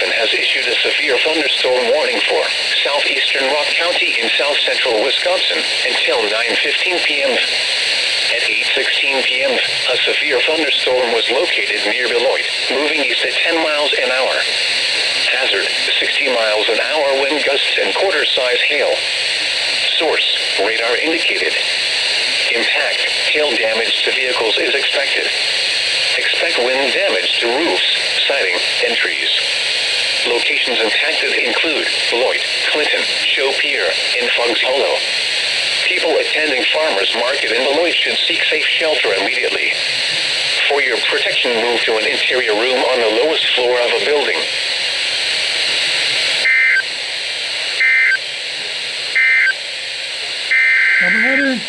Madison has issued a severe thunderstorm warning for southeastern Rock County in south-central Wisconsin until 9:15 p.m. At 8:16 p.m., a severe thunderstorm was located near Beloit, moving east at 10 miles an hour. Hazard, 60 miles an hour wind gusts and quarter-size hail. Source, radar indicated. Impact, hail damage to vehicles is expected. Expect wind damage to roofs, siding, and trees. Locations impacted include Beloit, Clinton, Show Pier, and Fog's Hollow. People attending farmers market in Beloit should seek safe shelter immediately. For your protection, move to an interior room on the lowest floor of a building. Come ahead in.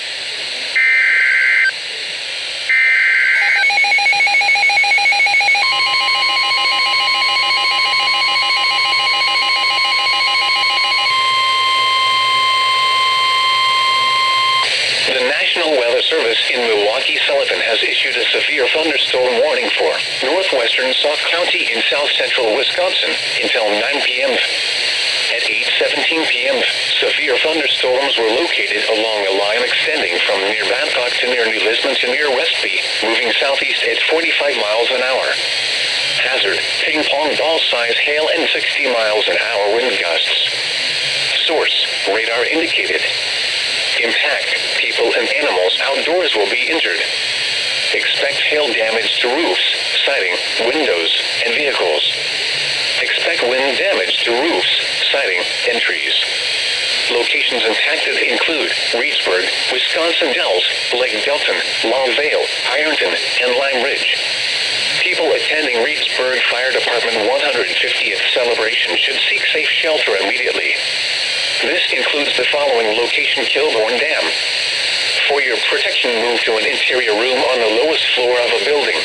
The National Weather Service in Milwaukee-Sullivan has issued a severe thunderstorm warning for northwestern Sauk County in south-central Wisconsin until 9 p.m. At 8:17 p.m., severe thunderstorms were located along a line extending from near Babcock to near New Lisbon to near Westby, moving southeast at 45 miles an hour. Hazard, ping-pong ball-size hail and 60 miles an hour wind gusts. Source, radar indicated. Impact, people and animals outdoors will be injured. Expect hail damage to roofs, siding, windows, and vehicles. Expect wind damage to roofs, siding, and trees. Locations impacted include Reedsburg, Wisconsin Dells, Lake Delton, Long Vale, Ironton, and Lime Ridge. People attending Reedsburg Fire Department 150th celebration should seek safe shelter immediately. This includes the following location: Kilbourne Dam. For your protection, move to an interior room on the lowest floor of a building.